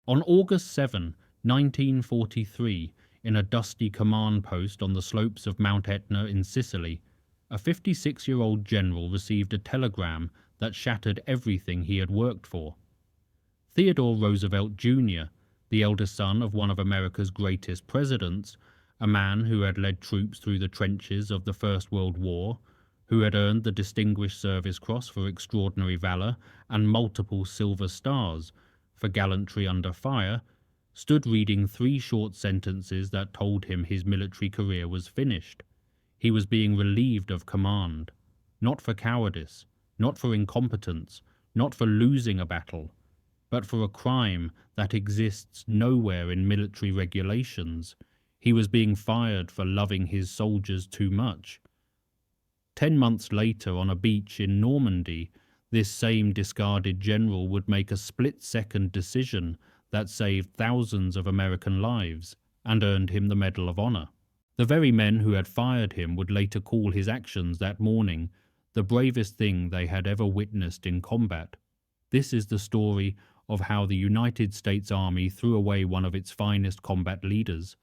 On August 7, 1943, in a dusty command post on the slopes of Mount Etna in Sicily, a 56-year-old general received a telegram that shattered everything he had worked for. Theodore Roosevelt Jr., the eldest son of one of America's greatest presidents, a man who had led troops through the trenches of the First World War, who had earned the Distinguished Service Cross for extraordinary valor and multiple Silver Stars for gallantry under fire, stood reading 3 short sentences that told him his military career was finished. He was being relieved of command, not for cowardice, not for incompetence, not for losing a battle, but for a crime that exists nowhere in military regulations. He was being fired for loving his soldiers too much. 10 months later, on a beach in Normandy, this same discarded general would make a split-second decision that saved thousands of American lives and earned him the Medal of Honor. The very men who had fired him would later call his actions that morning the bravest thing they had ever witnessed in combat. This is the story of how the United States Army threw away one of its finest combat leaders,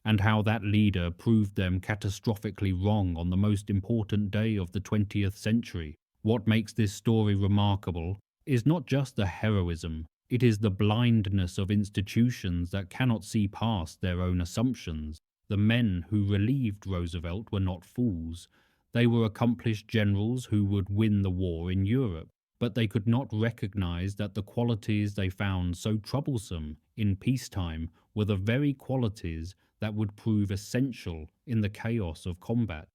and how that leader proved them catastrophically wrong on the most important day of the 20th century. What makes this story remarkable is not just the heroism, it is the blindness of institutions that cannot see past their own assumptions. The men who relieved Roosevelt were not fools. They were accomplished generals who would win the war in Europe, but they could not recognize that the qualities they found so troublesome in peacetime were the very qualities that would prove essential in the chaos of combat.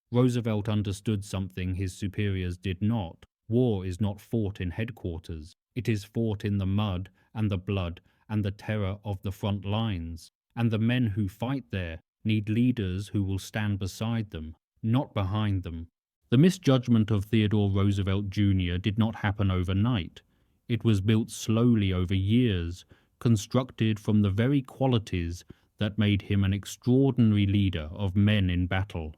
Roosevelt understood something his superiors did not. War is not fought in headquarters. It is fought in the mud and the blood and the terror of the front lines. And the men who fight there need leaders who will stand beside them, not behind them. The misjudgment of Theodore Roosevelt Jr. did not happen overnight. It was built slowly over years, constructed from the very qualities that made him an extraordinary leader of men in battle.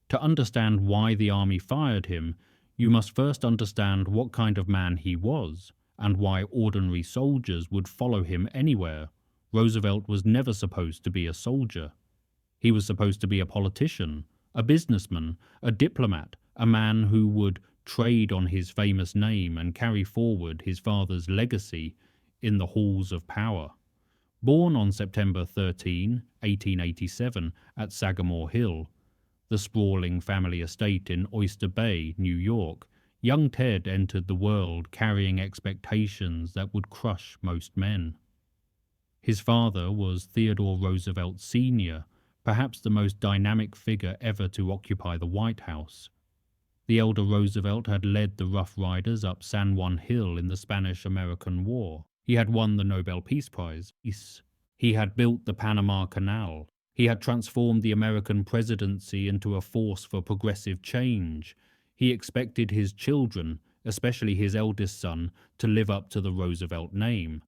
To understand why the army fired him, you must first understand what kind of man he was, and why ordinary soldiers would follow him anywhere. Roosevelt was never supposed to be a soldier. He was supposed to be a politician, a businessman, a diplomat, a man who would trade on his famous name and carry forward his father's legacy in the halls of power. Born on September 13, 1887, at Sagamore Hill, the sprawling family estate in Oyster Bay, New York, young Ted entered the world carrying expectations that would crush most men. His father was Theodore Roosevelt Sr., perhaps the most dynamic figure ever to occupy the White House. The elder Roosevelt had led the Rough Riders up San Juan Hill in the Spanish-American War. He had won the Nobel Peace Prize. He had built the Panama Canal. He had transformed the American presidency into a force for progressive change. He expected his children, especially his eldest son, to live up to the Roosevelt name.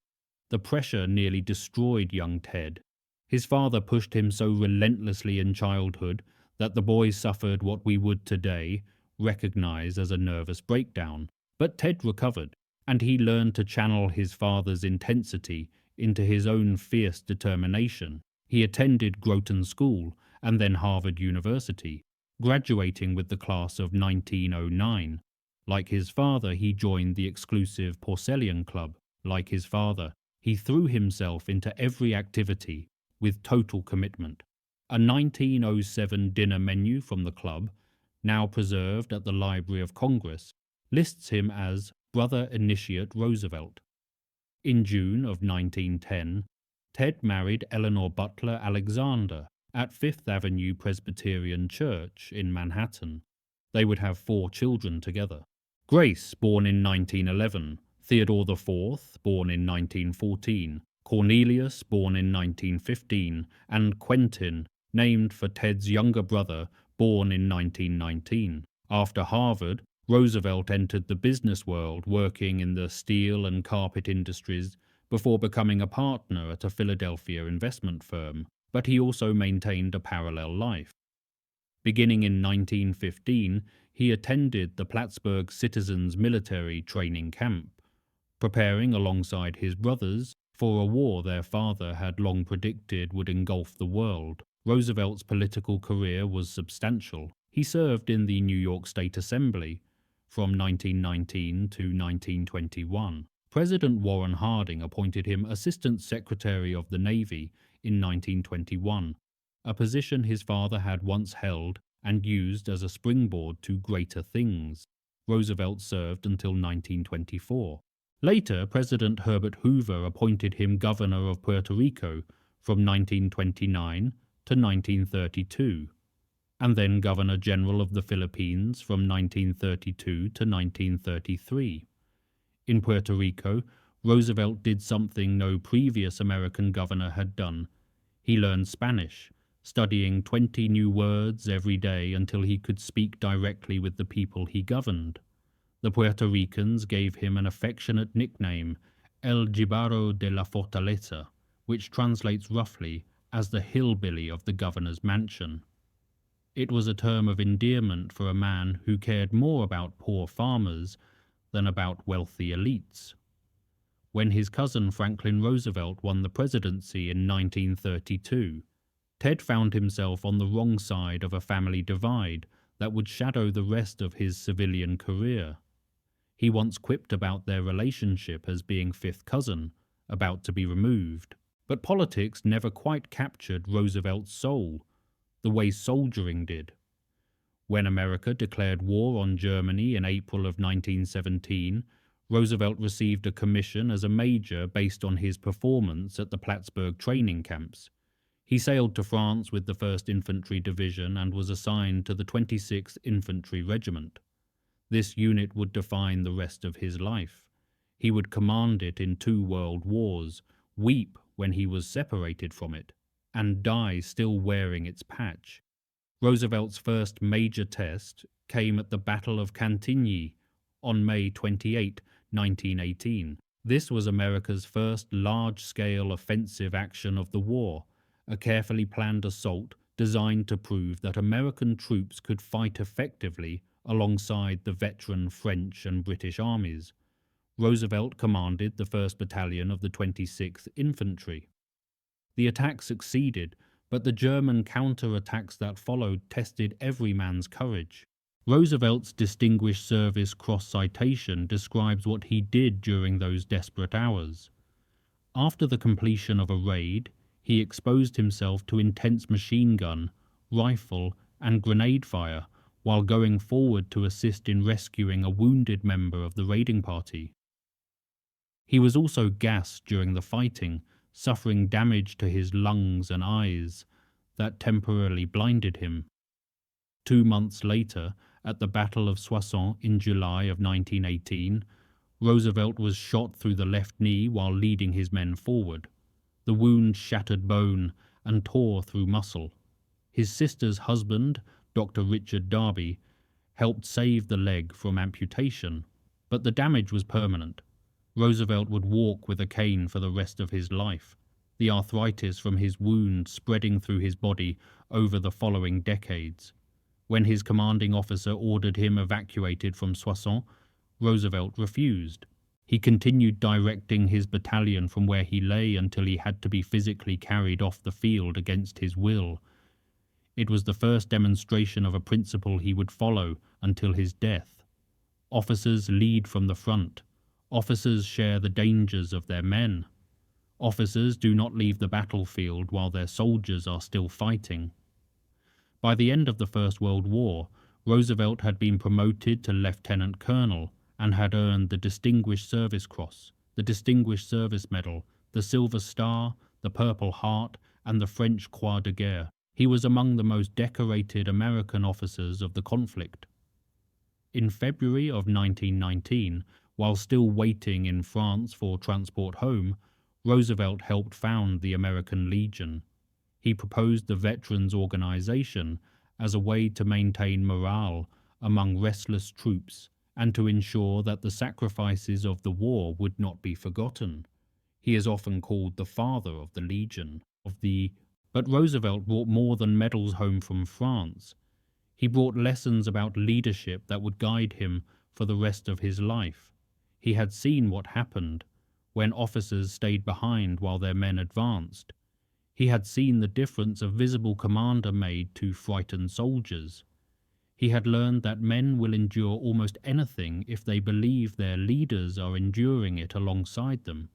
The pressure nearly destroyed young Ted. His father pushed him so relentlessly in childhood that the boy suffered what we would today recognize as a nervous breakdown. But Ted recovered, and he learned to channel his father's intensity into his own fierce determination. He attended Groton School and then Harvard University, graduating with the class of 1909. Like his father, he joined the exclusive Porcellian Club. Like his father, he threw himself into every activity with total commitment. A 1907 dinner menu from the club, now preserved at the Library of Congress, lists him as Brother Initiate Roosevelt. In June of 1910, Ted married Eleanor Butler Alexander at Fifth Avenue Presbyterian Church in Manhattan. They would have 4 children together. Grace, born in 1911, Theodore IV, born in 1914, Cornelius, born in 1915, and Quentin, named for Ted's younger brother, born in 1919. After Harvard, Roosevelt entered the business world, working in the steel and carpet industries before becoming a partner at a Philadelphia investment firm, but he also maintained a parallel life. Beginning in 1915, he attended the Plattsburgh Citizens Military Training Camp. Preparing alongside his brothers, for a war their father had long predicted would engulf the world. Roosevelt's political career was substantial. He served in the New York State Assembly from 1919 to 1921. President Warren Harding appointed him Assistant Secretary of the Navy in 1921, a position his father had once held and used as a springboard to greater things. Roosevelt served until 1924. Later, President Herbert Hoover appointed him Governor of Puerto Rico from 1929 to 1932, and then Governor General of the Philippines from 1932 to 1933. In Puerto Rico, Roosevelt did something no previous American governor had done. He learned Spanish, studying 20 new words every day until he could speak directly with the people he governed. The Puerto Ricans gave him an affectionate nickname, El Jibaro de la Fortaleza, which translates roughly as the hillbilly of the governor's mansion. It was a term of endearment for a man who cared more about poor farmers than about wealthy elites. When his cousin Franklin Roosevelt won the presidency in 1932, Ted found himself on the wrong side of a family divide that would shadow the rest of his civilian career. He once quipped about their relationship as being fifth cousin, about to be removed. But politics never quite captured Roosevelt's soul, the way soldiering did. When America declared war on Germany in April of 1917, Roosevelt received a commission as a major based on his performance at the Plattsburgh training camps. He sailed to France with the First Infantry Division and was assigned to the 26th Infantry Regiment. This unit would define the rest of his life. He would command it in 2 world wars, weep when he was separated from it, and die still wearing its patch. Roosevelt's first major test came at the Battle of Cantigny on May 28, 1918. This was America's first large-scale offensive action of the war, a carefully planned assault designed to prove that American troops could fight effectively alongside the veteran French and British armies. Roosevelt commanded the 1st Battalion of the 26th Infantry. The attack succeeded, but the German counter-attacks that followed tested every man's courage. Roosevelt's Distinguished Service Cross citation describes what he did during those desperate hours. After the completion of a raid, he exposed himself to intense machine gun, rifle, and grenade fire while going forward to assist in rescuing a wounded member of the raiding party. He was also gassed during the fighting, suffering damage to his lungs and eyes that temporarily blinded him. 2 months later, at the Battle of Soissons in July of 1918, Roosevelt was shot through the left knee while leading his men forward. The wound shattered bone and tore through muscle. His sister's husband, Dr. Richard Darby, helped save the leg from amputation, but the damage was permanent. Roosevelt would walk with a cane for the rest of his life, the arthritis from his wound spreading through his body over the following decades. When his commanding officer ordered him evacuated from Soissons, Roosevelt refused. He continued directing his battalion from where he lay until he had to be physically carried off the field against his will. It was the first demonstration of a principle he would follow until his death. Officers lead from the front. Officers share the dangers of their men. Officers do not leave the battlefield while their soldiers are still fighting. By the end of the First World War, Roosevelt had been promoted to lieutenant colonel and had earned the Distinguished Service Cross, the Distinguished Service Medal, the Silver Star, the Purple Heart, and the French Croix de Guerre. He was among the most decorated American officers of the conflict. In February of 1919, while still waiting in France for transport home, Roosevelt helped found the American Legion. He proposed the Veterans Organization as a way to maintain morale among restless troops and to ensure that the sacrifices of the war would not be forgotten. He is often called the father of the Legion. But Roosevelt brought more than medals home from France. He brought lessons about leadership that would guide him for the rest of his life. He had seen what happened when officers stayed behind while their men advanced. He had seen the difference a visible commander made to frightened soldiers. He had learned that men will endure almost anything if they believe their leaders are enduring it alongside them.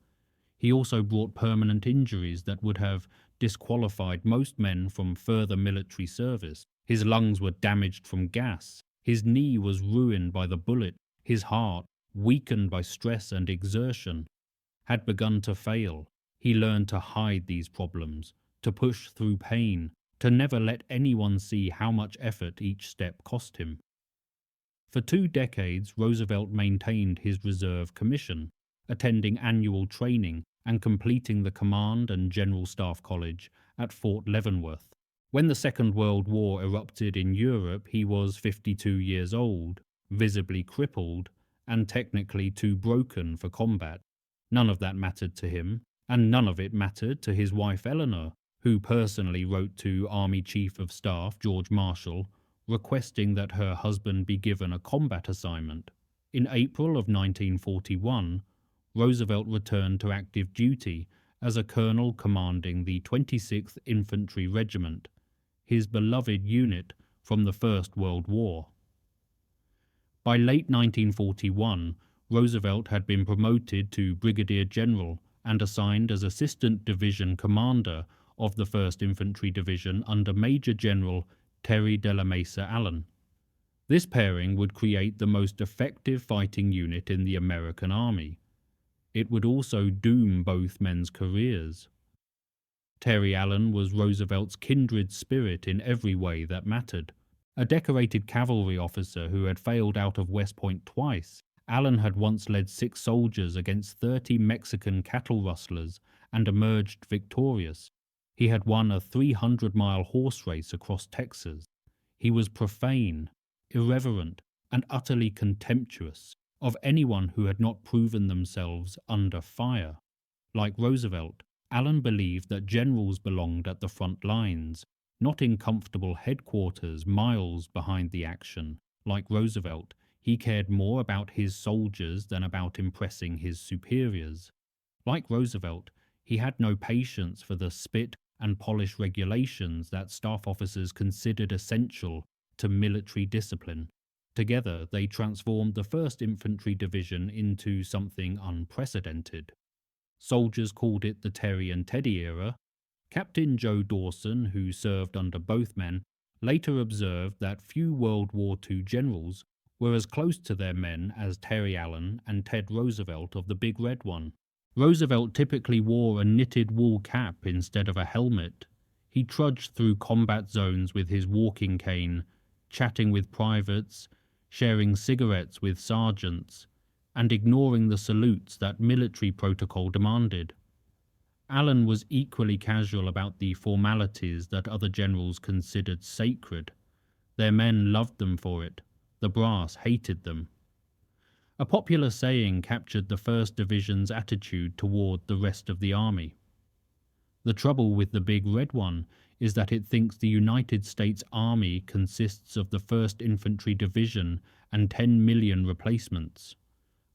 He also brought permanent injuries that would have disqualified most men from further military service. His lungs were damaged from gas. His knee was ruined by the bullet. His heart, weakened by stress and exertion, had begun to fail. He learned to hide these problems, to push through pain, to never let anyone see how much effort each step cost him. For 2 decades, Roosevelt maintained his reserve commission, attending annual training and completing the Command and General Staff College at Fort Leavenworth. When the Second World War erupted in Europe, he was 52 years old, visibly crippled, and technically too broken for combat. None of that mattered to him, and none of it mattered to his wife Eleanor, who personally wrote to Army Chief of Staff George Marshall, requesting that her husband be given a combat assignment. In April of 1941, Roosevelt returned to active duty as a colonel commanding the 26th Infantry Regiment, his beloved unit from the First World War. By late 1941, Roosevelt had been promoted to Brigadier General and assigned as Assistant Division Commander of the First Infantry Division under Major General Terry de la Mesa Allen. This pairing would create the most effective fighting unit in the American Army. It would also doom both men's careers. Terry Allen was Roosevelt's kindred spirit in every way that mattered. A decorated cavalry officer who had failed out of West Point twice, Allen had once led 6 soldiers against 30 Mexican cattle rustlers and emerged victorious. He had won a 300-mile horse race across Texas. He was profane, irreverent, and utterly contemptuous of anyone who had not proven themselves under fire. Like Roosevelt, Allen believed that generals belonged at the front lines, not in comfortable headquarters miles behind the action. Like Roosevelt, he cared more about his soldiers than about impressing his superiors. Like Roosevelt, he had no patience for the spit and polish regulations that staff officers considered essential to military discipline. Together, they transformed the 1st Infantry Division into something unprecedented. Soldiers called it the Terry and Teddy era. Captain Joe Dawson, who served under both men, later observed that few World War II generals were as close to their men as Terry Allen and Ted Roosevelt of the Big Red One. Roosevelt typically wore a knitted wool cap instead of a helmet. He trudged through combat zones with his walking cane, chatting with privates, sharing cigarettes with sergeants, and ignoring the salutes that military protocol demanded. Allen was equally casual about the formalities that other generals considered sacred. Their men loved them for it. The brass hated them. A popular saying captured the 1st Division's attitude toward the rest of the army. The trouble with the Big Red One is that it thinks the United States Army consists of the 1st Infantry Division and 10 million replacements.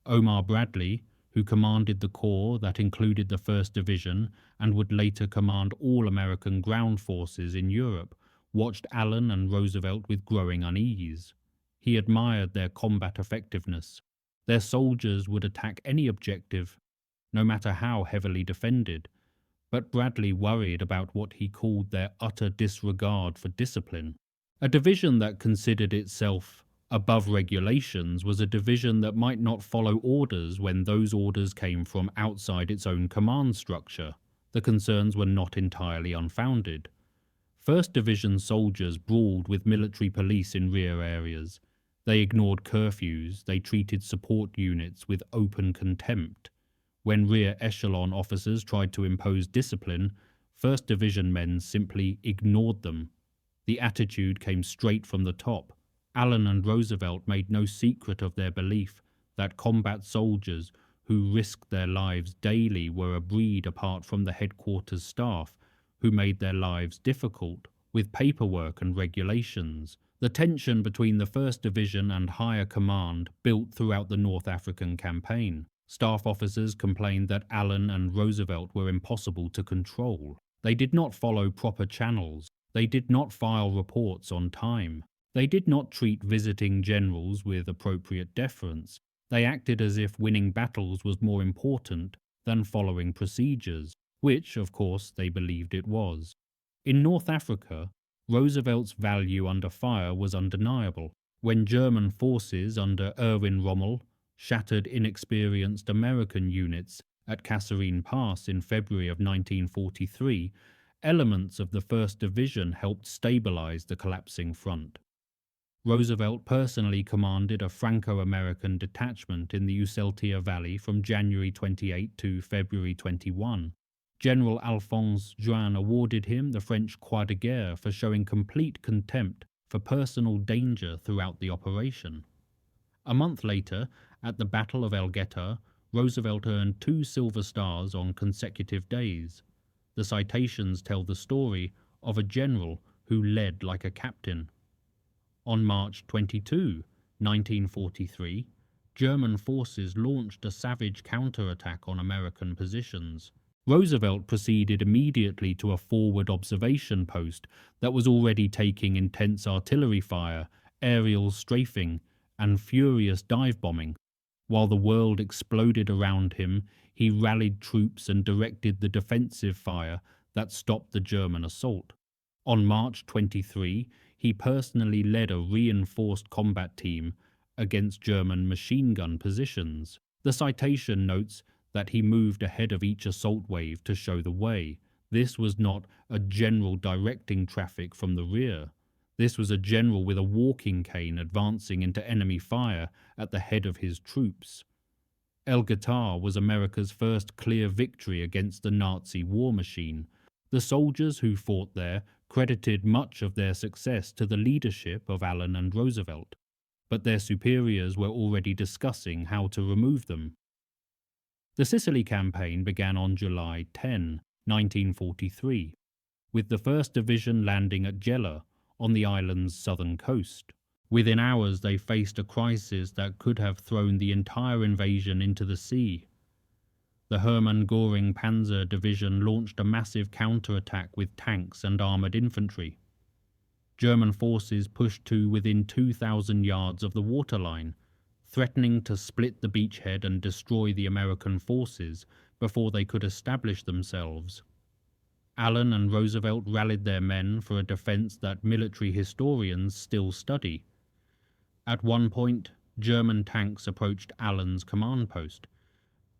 Omar Bradley, who commanded the corps that included the 1st Division and would later command all American ground forces in Europe, watched Allen and Roosevelt with growing unease. He admired their combat effectiveness. Their soldiers would attack any objective, no matter how heavily defended, but Bradley worried about what he called their utter disregard for discipline. A division that considered itself above regulations was a division that might not follow orders when those orders came from outside its own command structure. The concerns were not entirely unfounded. 1st Division soldiers brawled with military police in rear areas. They ignored curfews. They treated support units with open contempt. When rear echelon officers tried to impose discipline, 1st Division men simply ignored them. The attitude came straight from the top. Allen and Roosevelt made no secret of their belief that combat soldiers who risked their lives daily were a breed apart from the headquarters staff who made their lives difficult with paperwork and regulations. The tension between the 1st Division and higher command built throughout the North African campaign. Staff officers complained that Allen and Roosevelt were impossible to control. They did not follow proper channels. They did not file reports on time. They did not treat visiting generals with appropriate deference. They acted as if winning battles was more important than following procedures, which, of course, they believed it was. In North Africa, Roosevelt's value under fire was undeniable. When German forces under Erwin Rommel shattered inexperienced American units at Kasserine Pass in February of 1943, elements of the First Division helped stabilize the collapsing front. Roosevelt personally commanded a Franco-American detachment in the Uceltea Valley from January 28 to February 21. General Alphonse Juin awarded him the French Croix de Guerre for showing complete contempt for personal danger throughout the operation. A month later, at the Battle of Elgeta, Roosevelt earned 2 Silver Stars on consecutive days. The citations tell the story of a general who led like a captain. On March 22, 1943, German forces launched a savage counterattack on American positions. Roosevelt proceeded immediately to a forward observation post that was already taking intense artillery fire, aerial strafing, and furious dive bombing. While the world exploded around him, he rallied troops and directed the defensive fire that stopped the German assault. On March 23, he personally led a reinforced combat team against German machine gun positions. The citation notes that he moved ahead of each assault wave to show the way. This was not a general directing traffic from the rear. This was a general with a walking cane advancing into enemy fire at the head of his troops. Elgeta was America's first clear victory against the Nazi war machine. The soldiers who fought there credited much of their success to the leadership of Allen and Roosevelt, but their superiors were already discussing how to remove them. The Sicily campaign began on July 10, 1943, with the First Division landing at Gela on the island's southern coast. Within hours they faced a crisis that could have thrown the entire invasion into the sea. The Hermann Göring Panzer Division launched a massive counterattack with tanks and armoured infantry. German forces pushed to within 2,000 yards of the waterline, threatening to split the beachhead and destroy the American forces before they could establish themselves. Allen and Roosevelt rallied their men for a defense that military historians still study. At one point, German tanks approached Allen's command post.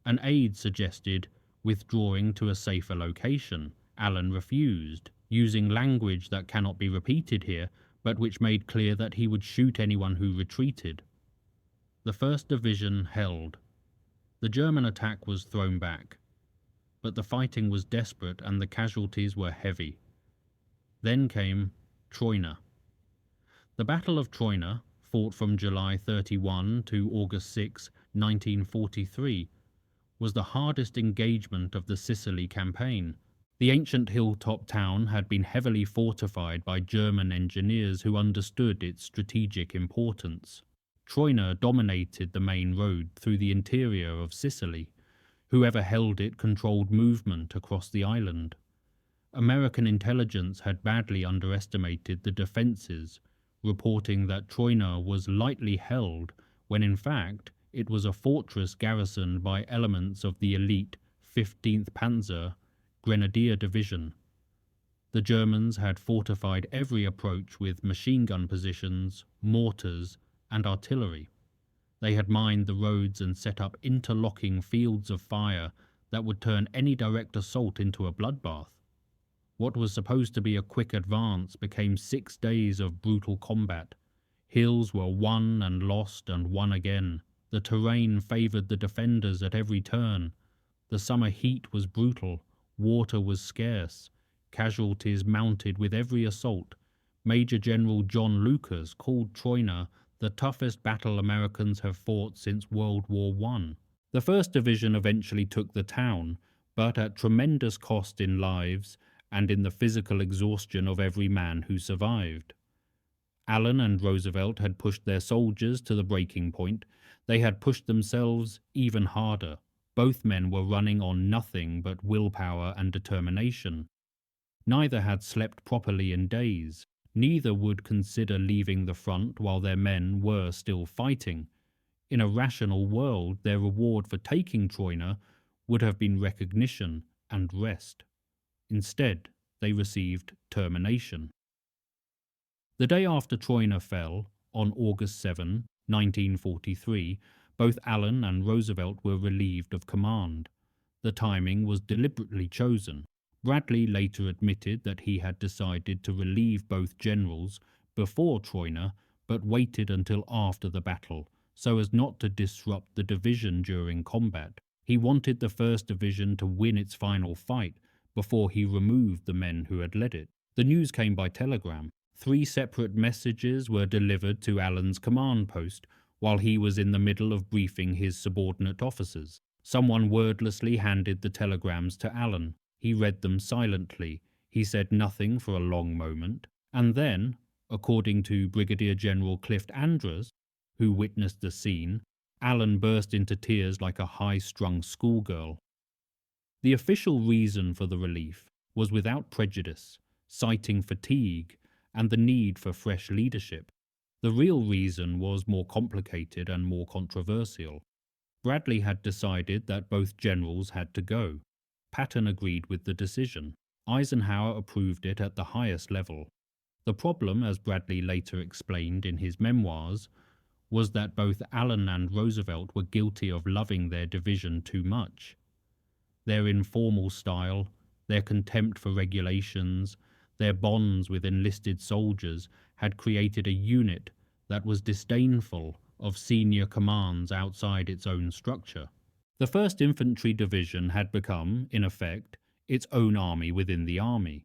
An aide suggested withdrawing to a safer location. Allen refused, using language that cannot be repeated here, but which made clear that he would shoot anyone who retreated. The First Division held. The German attack was thrown back, but the fighting was desperate and the casualties were heavy. Then came Troina. The Battle of Troina, fought from July 31 to August 6, 1943, was the hardest engagement of the Sicily campaign. The ancient hilltop town had been heavily fortified by German engineers who understood its strategic importance. Troina dominated the main road through the interior of Sicily. Whoever held it controlled movement across the island. American intelligence had badly underestimated the defences, reporting that Troina was lightly held when in fact it was a fortress garrisoned by elements of the elite 15th Panzer Grenadier Division. The Germans had fortified every approach with machine gun positions, mortars, and artillery. They had mined the roads and set up interlocking fields of fire that would turn any direct assault into a bloodbath. What was supposed to be a quick advance became 6 days of brutal combat. Hills were won and lost and won again. The terrain favoured the defenders at every turn. The summer heat was brutal. Water was scarce. Casualties mounted with every assault. Major General John Lucas called Troina the toughest battle Americans have fought since World War I. The First Division eventually took the town, but at tremendous cost in lives and in the physical exhaustion of every man who survived. Allen and Roosevelt had pushed their soldiers to the breaking point. They had pushed themselves even harder. Both men were running on nothing but willpower and determination. Neither had slept properly in days. Neither would consider leaving the front while their men were still fighting. In a rational world, their reward for taking Troina would have been recognition and rest. Instead, they received termination. The day after Troina fell, on August 7, 1943, both Allen and Roosevelt were relieved of command. The timing was deliberately chosen. Bradley later admitted that he had decided to relieve both generals before Troina, but waited until after the battle, so as not to disrupt the division during combat. He wanted the 1st Division to win its final fight before he removed the men who had led it. The news came by telegram. 3 separate messages were delivered to Allen's command post while he was in the middle of briefing his subordinate officers. Someone wordlessly handed the telegrams to Allen. He read them silently. He said nothing for a long moment, and then, according to Brigadier General Clift Andrews, who witnessed the scene, Allen burst into tears like a high-strung schoolgirl. The official reason for the relief was without prejudice, citing fatigue and the need for fresh leadership. The real reason was more complicated and more controversial. Bradley had decided that both generals had to go. Patton agreed with the decision. Eisenhower approved it at the highest level. The problem, as Bradley later explained in his memoirs, was that both Allen and Roosevelt were guilty of loving their division too much. Their informal style, their contempt for regulations, their bonds with enlisted soldiers had created a unit that was disdainful of senior commands outside its own structure. The First Infantry Division had become, in effect, its own army within the army.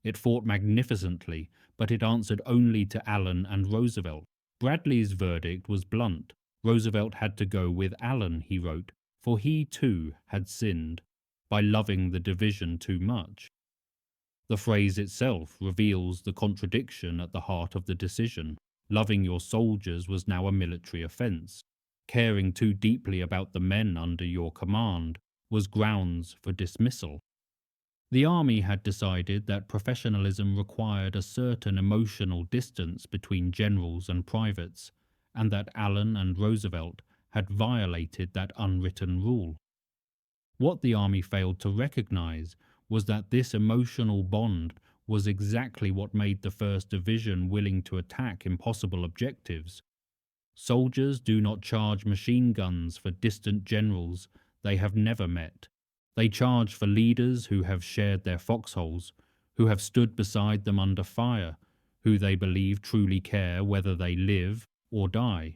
It fought magnificently, but it answered only to Allen and Roosevelt. Bradley's verdict was blunt. Roosevelt had to go with Allen, he wrote, for he too had sinned by loving the division too much. The phrase itself reveals the contradiction at the heart of the decision. Loving your soldiers was now a military offense. Caring too deeply about the men under your command was grounds for dismissal. The army had decided that professionalism required a certain emotional distance between generals and privates, and that Allen and Roosevelt had violated that unwritten rule. What the army failed to recognize was that this emotional bond was exactly what made the 1st Division willing to attack impossible objectives. Soldiers do not charge machine guns for distant generals they have never met. They charge for leaders who have shared their foxholes, who have stood beside them under fire, who they believe truly care whether they live or die.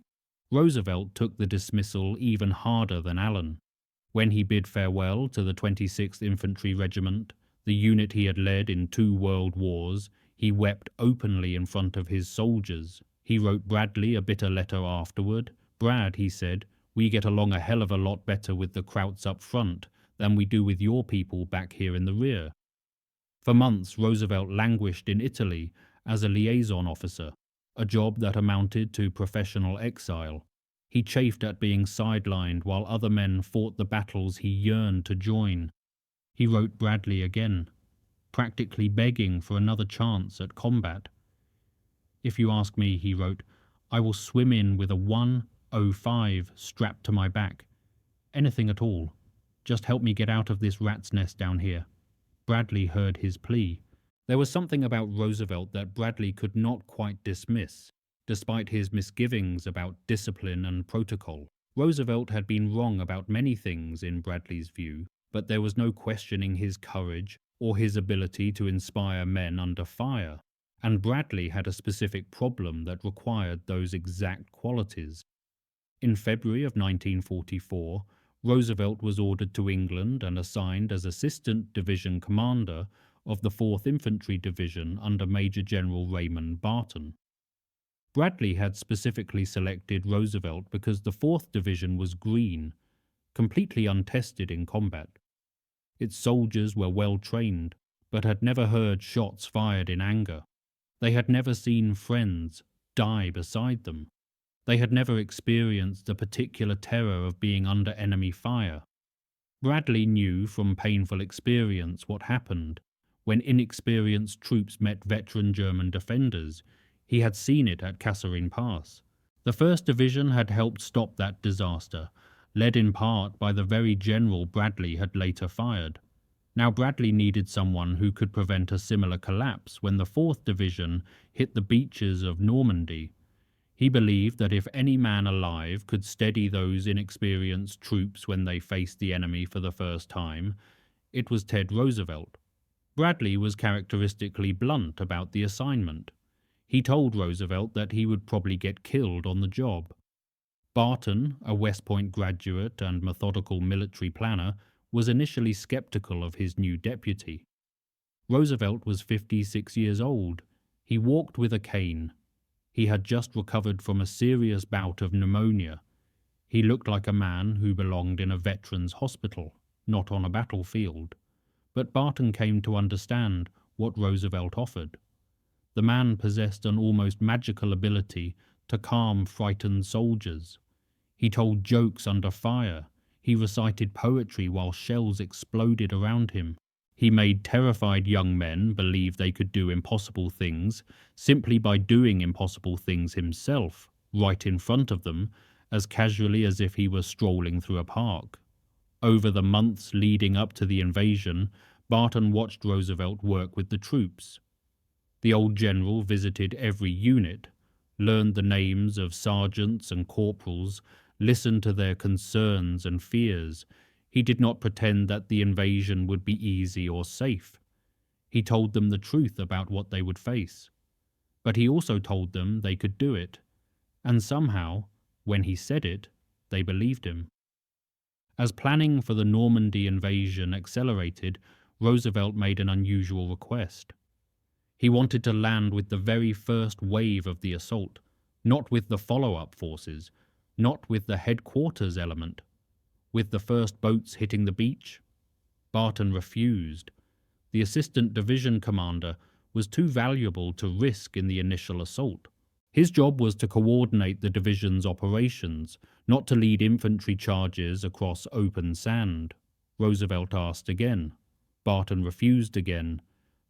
Roosevelt took the dismissal even harder than Allen. When he bid farewell to the 26th Infantry Regiment, the unit he had led in 2 world wars, he wept openly in front of his soldiers. He wrote Bradley a bitter letter afterward. "Brad," he said, "we get along a hell of a lot better with the Krauts up front than we do with your people back here in the rear." For months, Roosevelt languished in Italy as a liaison officer, a job that amounted to professional exile. He chafed at being sidelined while other men fought the battles he yearned to join. He wrote Bradley again, practically begging for another chance at combat. "If you ask me," he wrote, "I will swim in with a 105 strapped to my back. Anything at all. Just help me get out of this rat's nest down here." Bradley heard his plea. There was something about Roosevelt that Bradley could not quite dismiss, despite his misgivings about discipline and protocol. Roosevelt had been wrong about many things in Bradley's view, but there was no questioning his courage or his ability to inspire men under fire. And Bradley had a specific problem that required those exact qualities. In February of 1944, Roosevelt was ordered to England and assigned as Assistant Division Commander of the 4th Infantry Division under Major General Raymond Barton. Bradley had specifically selected Roosevelt because the 4th Division was green, completely untested in combat. Its soldiers were well trained, but had never heard shots fired in anger. They had never seen friends die beside them. They had never experienced the particular terror of being under enemy fire. Bradley knew from painful experience what happened when inexperienced troops met veteran German defenders. He had seen it at Kasserine Pass. The 1st Division had helped stop that disaster, led in part by the very general Bradley had later fired. Now Bradley needed someone who could prevent a similar collapse when the 4th Division hit the beaches of Normandy. He believed that if any man alive could steady those inexperienced troops when they faced the enemy for the first time, it was Ted Roosevelt. Bradley was characteristically blunt about the assignment. He told Roosevelt that he would probably get killed on the job. Barton, a West Point graduate and methodical military planner, was initially skeptical of his new deputy. Roosevelt was 56 years old. He walked with a cane. He had just recovered from a serious bout of pneumonia. He looked like a man who belonged in a veterans' hospital, not on a battlefield. But Barton came to understand what Roosevelt offered. The man possessed an almost magical ability to calm frightened soldiers. He told jokes under fire. He recited poetry while shells exploded around him. He made terrified young men believe they could do impossible things simply by doing impossible things himself, right in front of them, as casually as if he were strolling through a park. Over the months leading up to the invasion, Barton watched Roosevelt work with the troops. The old general visited every unit, learned the names of sergeants and corporals, listened to their concerns and fears. He did not pretend that the invasion would be easy or safe. He told them the truth about what they would face. But he also told them they could do it. And somehow, when he said it, they believed him. As planning for the Normandy invasion accelerated, Roosevelt made an unusual request. He wanted to land with the very first wave of the assault, not with the follow-up forces, not with the headquarters element. With the first boats hitting the beach? Barton refused. The assistant division commander was too valuable to risk in the initial assault. His job was to coordinate the division's operations, not to lead infantry charges across open sand. Roosevelt asked again. Barton refused again.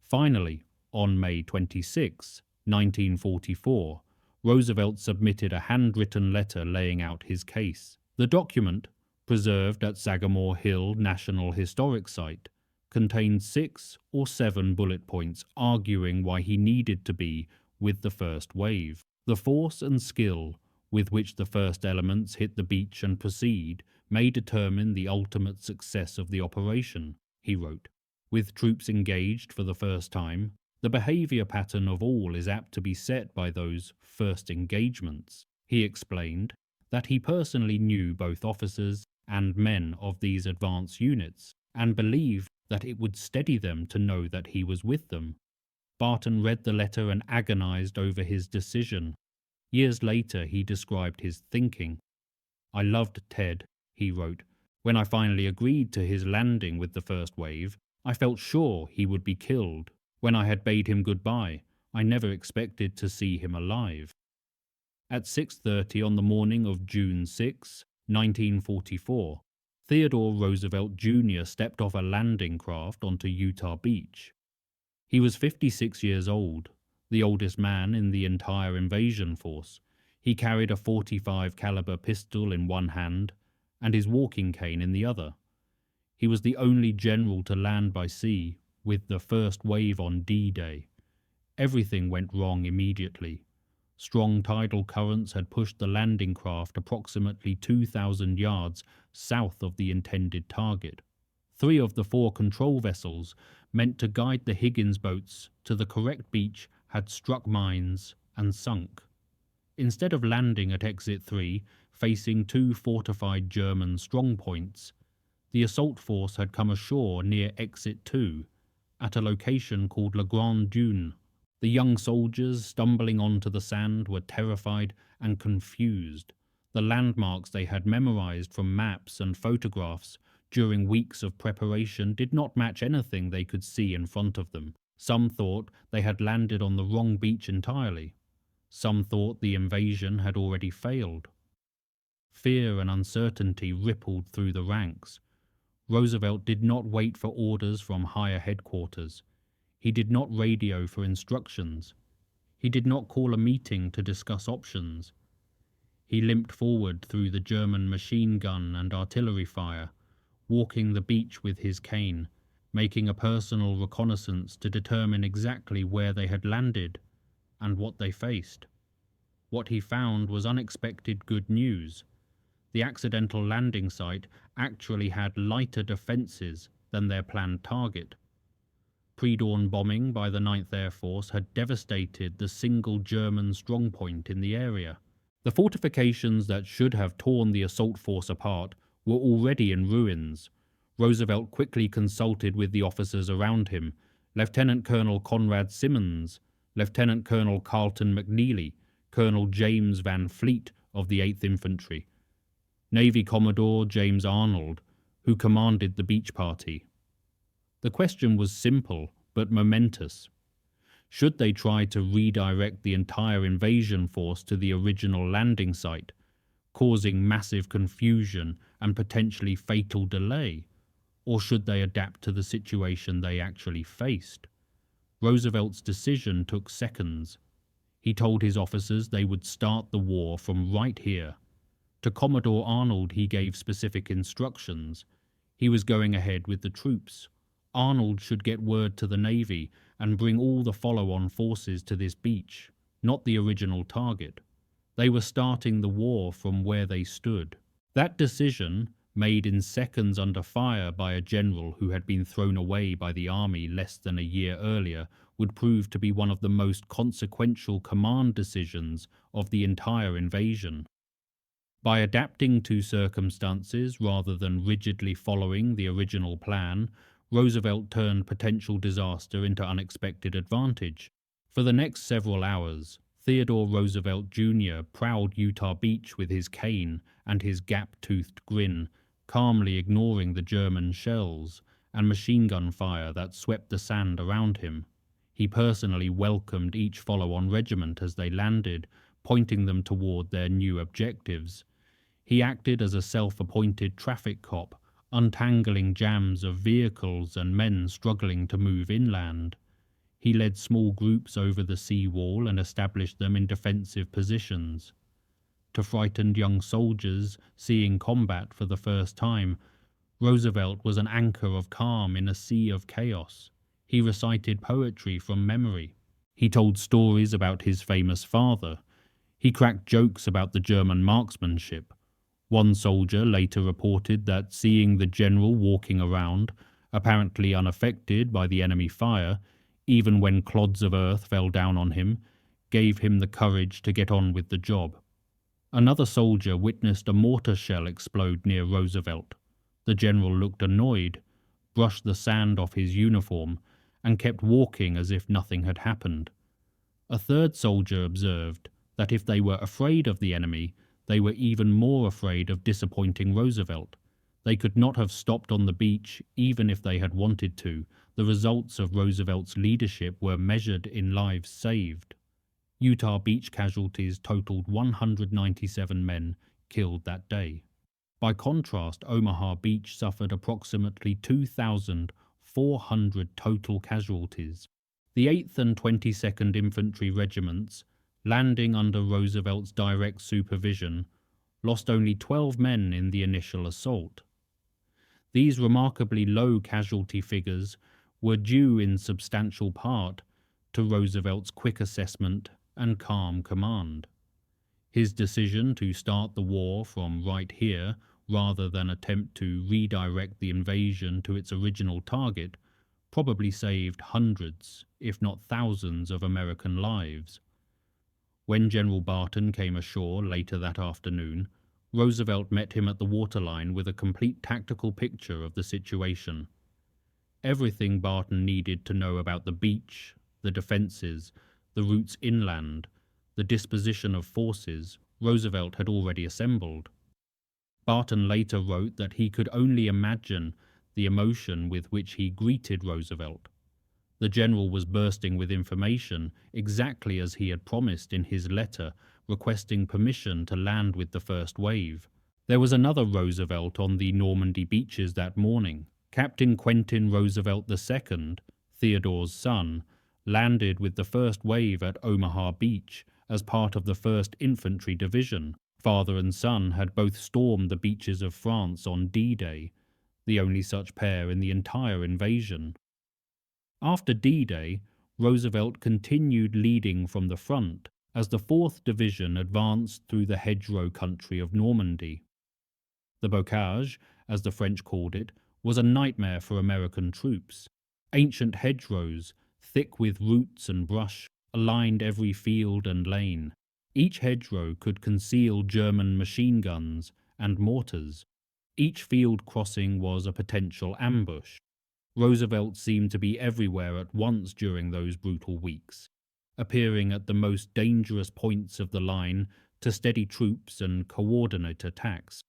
Finally, on May 26, 1944, Roosevelt submitted a handwritten letter laying out his case. The document, preserved at Sagamore Hill National Historic Site, contained 6 or 7 bullet points arguing why he needed to be with the first wave. The force and skill with which the first elements hit the beach and proceed may determine the ultimate success of the operation, he wrote. With troops engaged for the first time, the behavior pattern of all is apt to be set by those first engagements. He explained that he personally knew both officers and men of these advance units, and believed that it would steady them to know that he was with them. Barton read the letter and agonized over his decision. Years later, he described his thinking. "I loved Ted," he wrote. "When I finally agreed to his landing with the first wave, I felt sure he would be killed. When I had bade him goodbye, I never expected to see him alive." At 6:30 on the morning of June 6, 1944, Theodore Roosevelt Jr. stepped off a landing craft onto Utah Beach. He was 56 years old, the oldest man in the entire invasion force. He carried a .45 caliber pistol in one hand and his walking cane in the other. He was the only general to land by sea with the first wave on D-Day. Everything went wrong immediately. Strong tidal currents had pushed the landing craft approximately 2,000 yards south of the intended target. 3 of the 4 control vessels meant to guide the Higgins boats to the correct beach had struck mines and sunk. Instead of landing at Exit 3, facing 2 fortified German strongpoints, the assault force had come ashore near Exit 2, at a location called La Grande Dune. The young soldiers stumbling onto the sand were terrified and confused. The landmarks they had memorized from maps and photographs during weeks of preparation did not match anything they could see in front of them. Some thought they had landed on the wrong beach entirely. Some thought the invasion had already failed. Fear and uncertainty rippled through the ranks. Roosevelt did not wait for orders from higher headquarters. He did not radio for instructions. He did not call a meeting to discuss options. He limped forward through the German machine gun and artillery fire, walking the beach with his cane, making a personal reconnaissance to determine exactly where they had landed and what they faced. What he found was unexpected good news. The accidental landing site actually had lighter defenses than their planned target. Pre-dawn bombing by the 9th Air Force had devastated the single German strongpoint in the area. The fortifications that should have torn the assault force apart were already in ruins. Roosevelt quickly consulted with the officers around him: Lieutenant Colonel Conrad Simmons, Lieutenant Colonel Carlton McNeely, Colonel James Van Fleet of the 8th Infantry, Navy Commodore James Arnold, who commanded the beach party. The question was simple but momentous. Should they try to redirect the entire invasion force to the original landing site, causing massive confusion and potentially fatal delay, or should they adapt to the situation they actually faced? Roosevelt's decision took seconds. He told his officers they would start the war from right here. To Commodore Arnold he gave specific instructions. He was going ahead with the troops. Arnold should get word to the Navy and bring all the follow-on forces to this beach, not the original target. They were starting the war from where they stood. That decision, made in seconds under fire by a general who had been thrown away by the army less than a year earlier, would prove to be one of the most consequential command decisions of the entire invasion. By adapting to circumstances rather than rigidly following the original plan, Roosevelt turned potential disaster into unexpected advantage. For the next several hours, Theodore Roosevelt Jr. prowled Utah Beach with his cane and his gap-toothed grin, calmly ignoring the German shells and machine gun fire that swept the sand around him. He personally welcomed each follow-on regiment as they landed, pointing them toward their new objectives. He acted as a self-appointed traffic cop, untangling jams of vehicles and men struggling to move inland. He led small groups over the seawall and established them in defensive positions. To frightened young soldiers seeing combat for the first time, Roosevelt was an anchor of calm in a sea of chaos. He recited poetry from memory. He told stories about his famous father. He cracked jokes about the German marksmanship. One soldier later reported that seeing the general walking around, apparently unaffected by the enemy fire, even when clods of earth fell down on him, gave him the courage to get on with the job. Another soldier witnessed a mortar shell explode near Roosevelt. The general looked annoyed, brushed the sand off his uniform, and kept walking as if nothing had happened. A third soldier observed that if they were afraid of the enemy, they were even more afraid of disappointing Roosevelt. They could not have stopped on the beach even if they had wanted to. The results of Roosevelt's leadership were measured in lives saved. Utah Beach casualties totaled 197 men killed that day. By contrast, Omaha Beach suffered approximately 2,400 total casualties. The 8th and 22nd Infantry Regiments, landing under Roosevelt's direct supervision, lost only 12 men in the initial assault. These remarkably low casualty figures were due in substantial part to Roosevelt's quick assessment and calm command. His decision to start the war from right here rather than attempt to redirect the invasion to its original target probably saved hundreds, if not thousands, of American lives. When General Barton came ashore later that afternoon, Roosevelt met him at the waterline with a complete tactical picture of the situation. Everything Barton needed to know about the beach, the defenses, the routes inland, the disposition of forces, Roosevelt had already assembled. Barton later wrote that he could only imagine the emotion with which he greeted Roosevelt. The general was bursting with information, exactly as he had promised in his letter requesting permission to land with the first wave. There was another Roosevelt on the Normandy beaches that morning. Captain Quentin Roosevelt II, Theodore's son, landed with the first wave at Omaha Beach as part of the First Infantry Division. Father and son had both stormed the beaches of France on D-Day, the only such pair in the entire invasion. After D-Day, Roosevelt continued leading from the front as the 4th Division advanced through the hedgerow country of Normandy. The bocage, as the French called it, was a nightmare for American troops. Ancient hedgerows, thick with roots and brush, lined every field and lane. Each hedgerow could conceal German machine guns and mortars. Each field crossing was a potential ambush. Roosevelt seemed to be everywhere at once during those brutal weeks, appearing at the most dangerous points of the line to steady troops and coordinate attacks.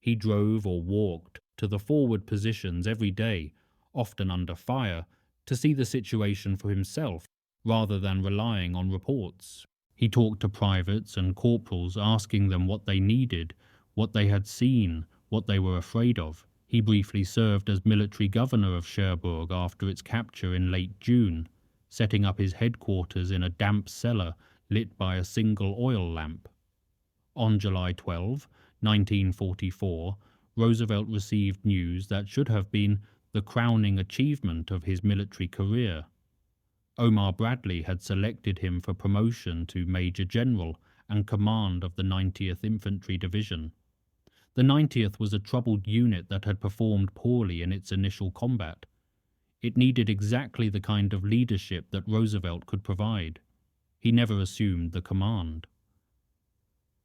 He drove or walked to the forward positions every day, often under fire, to see the situation for himself rather than relying on reports. He talked to privates and corporals, asking them what they needed, what they had seen, what they were afraid of. He briefly served as military governor of Cherbourg after its capture in late June, setting up his headquarters in a damp cellar lit by a single oil lamp. On July 12, 1944, Roosevelt received news that should have been the crowning achievement of his military career. Omar Bradley had selected him for promotion to Major General and command of the 20th Infantry Division. The 90th was a troubled unit that had performed poorly in its initial combat. It needed exactly the kind of leadership that Roosevelt could provide. He never assumed the command.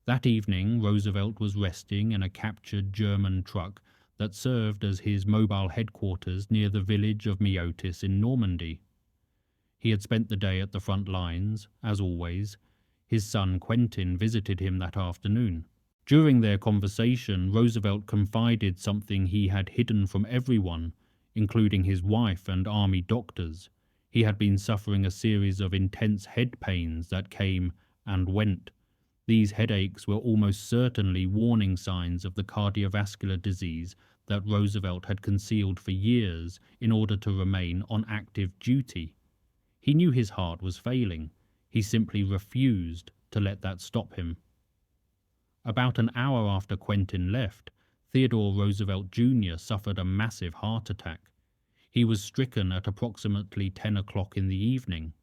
That evening, Roosevelt was resting in a captured German truck that served as his mobile headquarters near the village of Meotis in Normandy. He had spent the day at the front lines, as always. His son Quentin visited him that afternoon. During their conversation, Roosevelt confided something he had hidden from everyone, including his wife and army doctors. He had been suffering a series of intense head pains that came and went. These headaches were almost certainly warning signs of the cardiovascular disease that Roosevelt had concealed for years in order to remain on active duty. He knew his heart was failing. He simply refused to let that stop him. About an hour after Quentin left, Theodore Roosevelt Jr. suffered a massive heart attack. He was stricken at approximately 10 o'clock in the evening.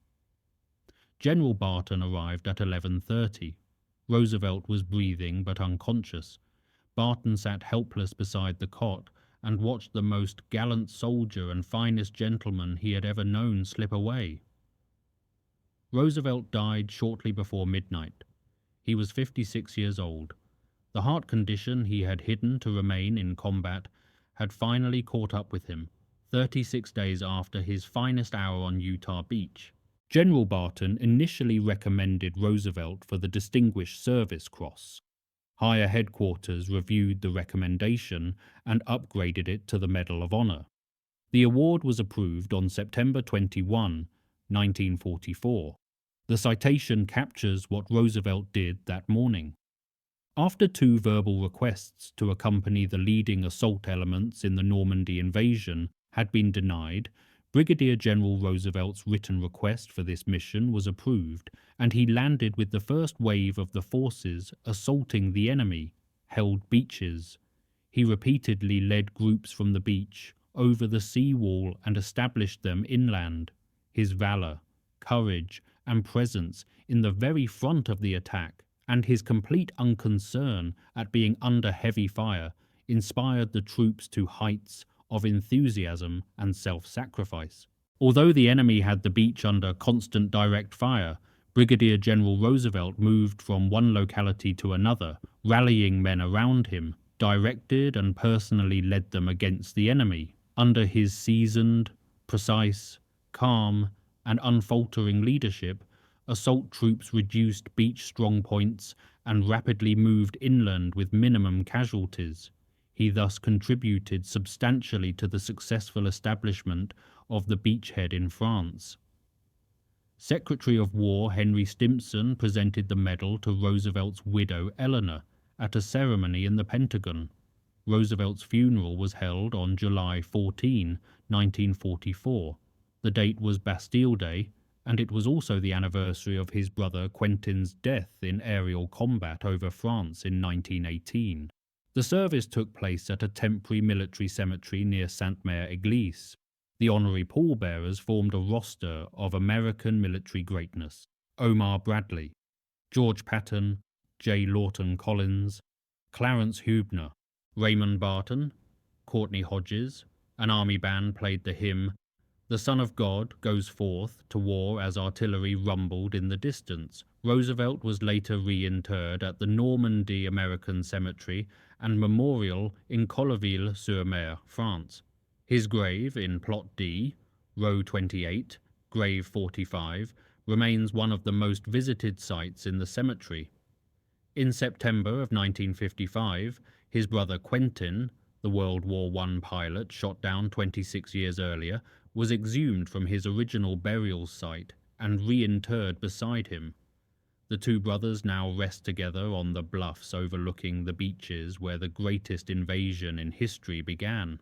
General Barton arrived at 11:30. Roosevelt was breathing but unconscious. Barton sat helpless beside the cot and watched the most gallant soldier and finest gentleman he had ever known slip away. Roosevelt died shortly before midnight. He was 56 years old. The heart condition he had hidden to remain in combat had finally caught up with him, 36 days after his finest hour on Utah Beach. General Barton initially recommended Roosevelt for the Distinguished Service Cross. Higher headquarters reviewed the recommendation and upgraded it to the Medal of Honor. The award was approved on September 21, 1944. The citation captures what Roosevelt did that morning. After 2 verbal requests to accompany the leading assault elements in the Normandy invasion had been denied, Brigadier General Roosevelt's written request for this mission was approved, and he landed with the first wave of the forces assaulting the enemy, held beaches. He repeatedly led groups from the beach over the sea wall and established them inland. His valor, courage, and presence in the very front of the attack, and his complete unconcern at being under heavy fire, inspired the troops to heights of enthusiasm and self-sacrifice. Although the enemy had the beach under constant direct fire, Brigadier General Roosevelt moved from one locality to another, rallying men around him, directed and personally led them against the enemy. Under his seasoned, precise, calm, and unfaltering leadership, assault troops reduced beach strongpoints and rapidly moved inland with minimum casualties. He thus contributed substantially to the successful establishment of the beachhead in France. Secretary of War Henry Stimson presented the medal to Roosevelt's widow Eleanor at a ceremony in the Pentagon. Roosevelt's funeral was held on July 14, 1944. The date was Bastille Day, and it was also the anniversary of his brother Quentin's death in aerial combat over France in 1918. The service took place at a temporary military cemetery near Sainte-Mère-Église. The honorary pallbearers formed a roster of American military greatness: Omar Bradley, George Patton, J. Lawton Collins, Clarence Hubner, Raymond Barton, Courtney Hodges. An army band played the hymn, "The Son of God Goes Forth to War as Artillery Rumbled in the Distance." Roosevelt was later reinterred at the Normandy American Cemetery and Memorial in Colleville-sur-Mer, France. His grave in Plot D, Row 28, Grave 45, remains one of the most visited sites in the cemetery. In September of 1955, his brother Quentin, the World War I pilot shot down 26 years earlier, was exhumed from his original burial site and reinterred beside him. The two brothers now rest together on the bluffs overlooking the beaches where the greatest invasion in history began.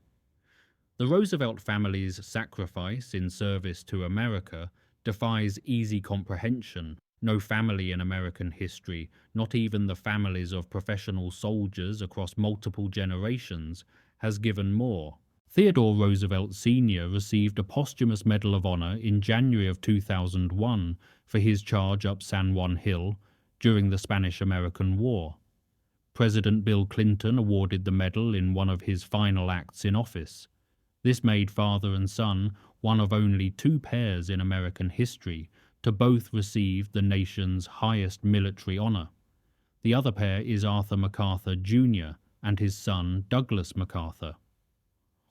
The Roosevelt family's sacrifice in service to America defies easy comprehension. No family in American history, not even the families of professional soldiers across multiple generations, has given more. Theodore Roosevelt Sr. received a posthumous Medal of Honor in January of 2001 for his charge up San Juan Hill during the Spanish-American War. President Bill Clinton awarded the medal in one of his final acts in office. This made father and son one of only two pairs in American history to both receive the nation's highest military honor. The other pair is Arthur MacArthur Jr. and his son Douglas MacArthur.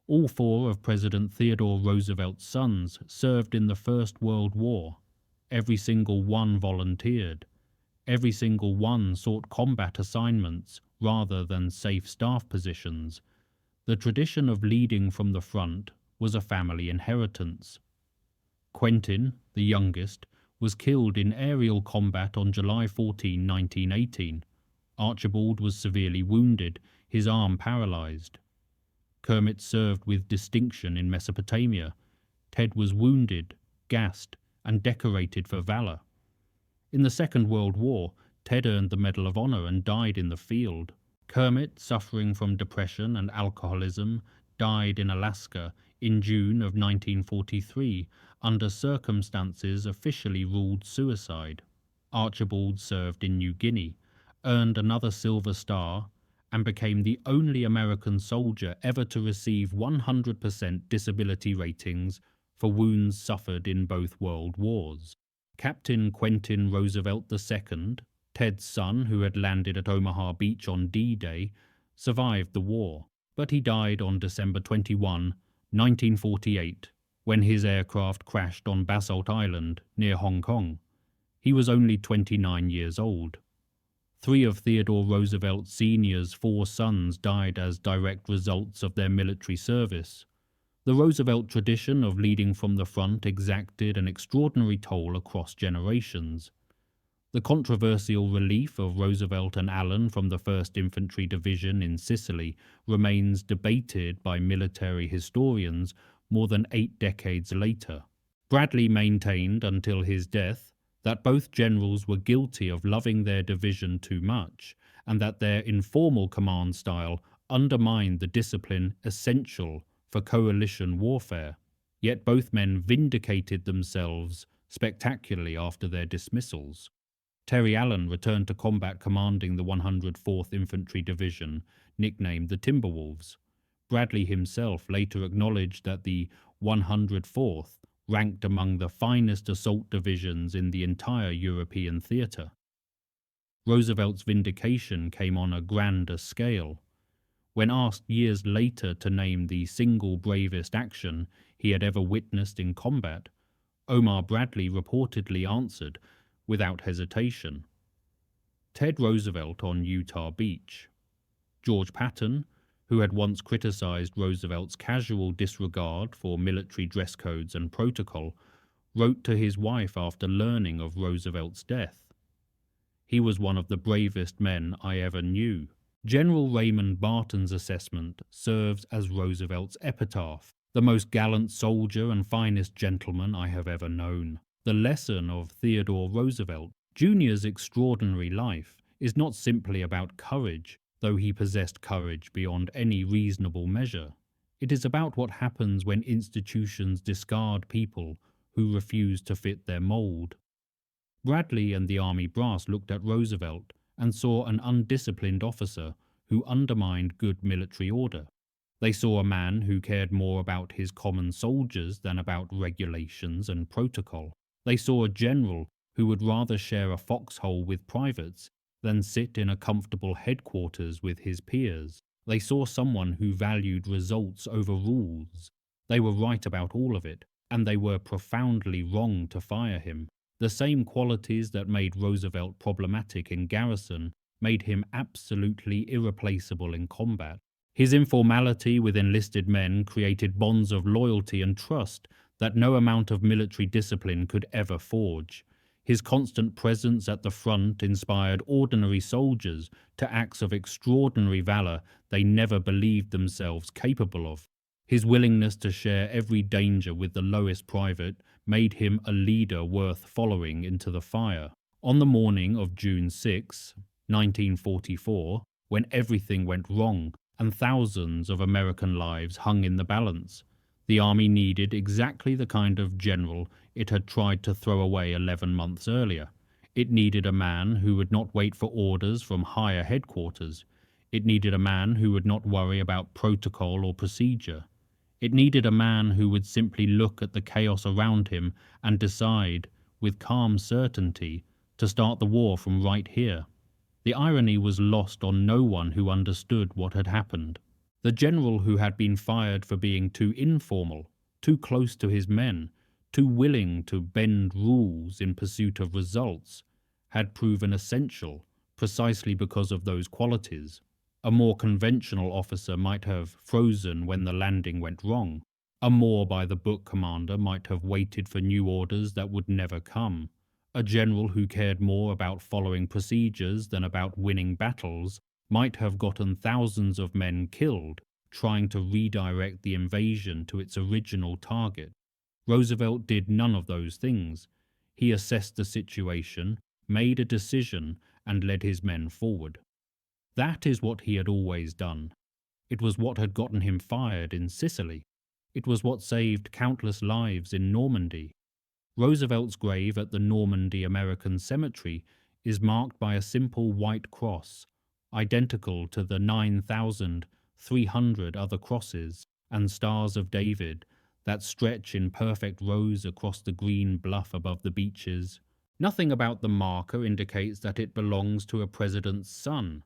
All four of President Theodore Roosevelt's sons served in the First World War. Every single one volunteered. Every single one sought combat assignments rather than safe staff positions. The tradition of leading from the front was a family inheritance. Quentin, the youngest, was killed in aerial combat on July 14, 1918. Archibald was severely wounded, his arm paralyzed. Kermit served with distinction in Mesopotamia. Ted was wounded, gassed, and decorated for valor. In the Second World War, Ted earned the Medal of Honor and died in the field. Kermit, suffering from depression and alcoholism, died in Alaska in June of 1943 under circumstances officially ruled suicide. Archibald served in New Guinea, earned another Silver Star, and became the only American soldier ever to receive 100% disability ratings for wounds suffered in both world wars. Captain Quentin Roosevelt II, Ted's son who had landed at Omaha Beach on D-Day, survived the war, but he died on December 21, 1948, when his aircraft crashed on Basalt Island near Hong Kong. He was only 29 years old. 3 of Theodore Roosevelt Sr.'s 4 sons died as direct results of their military service. The Roosevelt tradition of leading from the front exacted an extraordinary toll across generations. The controversial relief of Roosevelt and Allen from the First Infantry Division in Sicily remains debated by military historians more than 8 decades later. Bradley maintained until his death that both generals were guilty of loving their division too much, and that their informal command style undermined the discipline essential for coalition warfare. Yet both men vindicated themselves spectacularly after their dismissals. Terry Allen returned to combat commanding the 104th Infantry Division, nicknamed the Timberwolves. Bradley himself later acknowledged that the 104th ranked among the finest assault divisions in the entire European theatre. Roosevelt's vindication came on a grander scale. When asked years later to name the single bravest action he had ever witnessed in combat, Omar Bradley reportedly answered, without hesitation, Ted Roosevelt on Utah Beach. George Patton, who had once criticized Roosevelt's casual disregard for military dress codes and protocol, wrote to his wife after learning of Roosevelt's death. "He was one of the bravest men I ever knew." General Raymond Barton's assessment serves as Roosevelt's epitaph: "The most gallant soldier and finest gentleman I have ever known." The lesson of Theodore Roosevelt Jr.'s extraordinary life is not simply about courage, though he possessed courage beyond any reasonable measure. It is about what happens when institutions discard people who refuse to fit their mold. Bradley and the Army brass looked at Roosevelt and saw an undisciplined officer who undermined good military order. They saw a man who cared more about his common soldiers than about regulations and protocol. They saw a general who would rather share a foxhole with privates than sit in a comfortable headquarters with his peers. They saw someone who valued results over rules. They were right about all of it, and they were profoundly wrong to fire him. The same qualities that made Roosevelt problematic in garrison made him absolutely irreplaceable in combat. His informality with enlisted men created bonds of loyalty and trust that no amount of military discipline could ever forge. His constant presence at the front inspired ordinary soldiers to acts of extraordinary valor they never believed themselves capable of. His willingness to share every danger with the lowest private made him a leader worth following into the fire. On the morning of June 6, 1944, when everything went wrong and thousands of American lives hung in the balance, the Army needed exactly the kind of general it had tried to throw away 11 months earlier. It needed a man who would not wait for orders from higher headquarters. It needed a man who would not worry about protocol or procedure. It needed a man who would simply look at the chaos around him and decide, with calm certainty, to start the war from right here. The irony was lost on no one who understood what had happened. The general who had been fired for being too informal, too close to his men, too willing to bend rules in pursuit of results, had proven essential precisely because of those qualities. A more conventional officer might have frozen when the landing went wrong. A more by-the-book commander might have waited for new orders that would never come. A general who cared more about following procedures than about winning battles might have gotten thousands of men killed trying to redirect the invasion to its original target. Roosevelt did none of those things. He assessed the situation, made a decision, and led his men forward. That is what he had always done. It was what had gotten him fired in Sicily. It was what saved countless lives in Normandy. Roosevelt's grave at the Normandy American Cemetery is marked by a simple white cross, identical to the 9,300 other crosses and stars of David that stretch in perfect rows across the green bluff above the beaches. Nothing about the marker indicates that it belongs to a president's son,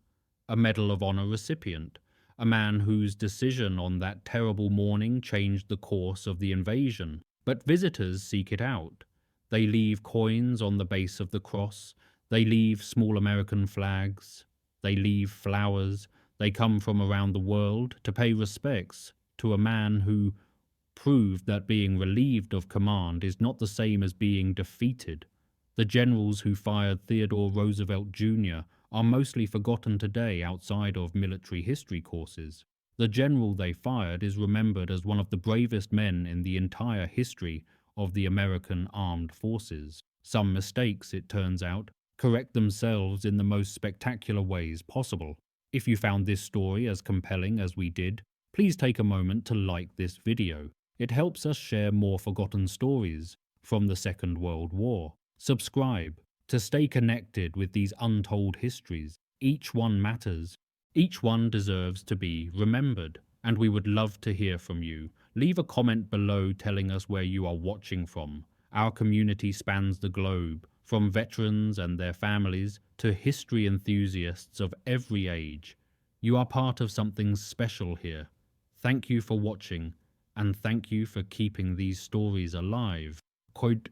a Medal of Honor recipient, a man whose decision on that terrible morning changed the course of the invasion. But visitors seek it out. They leave coins on the base of the cross. They leave small American flags. They leave flowers. They come from around the world to pay respects to a man who proved that being relieved of command is not the same as being defeated. The generals who fired Theodore Roosevelt Jr. are mostly forgotten today outside of military history courses. The general they fired is remembered as one of the bravest men in the entire history of the American armed forces. Some mistakes, it turns out, correct themselves in the most spectacular ways possible. If you found this story as compelling as we did, please take a moment to like this video. It helps us share more forgotten stories from the Second World War. Subscribe to stay connected with these untold histories. Each one matters. Each one deserves to be remembered, and we would love to hear from you. Leave a comment below telling us where you are watching from. Our community spans the globe, from veterans and their families to history enthusiasts of every age. You are part of something special here. Thank you for watching, and thank you for keeping these stories alive. Quod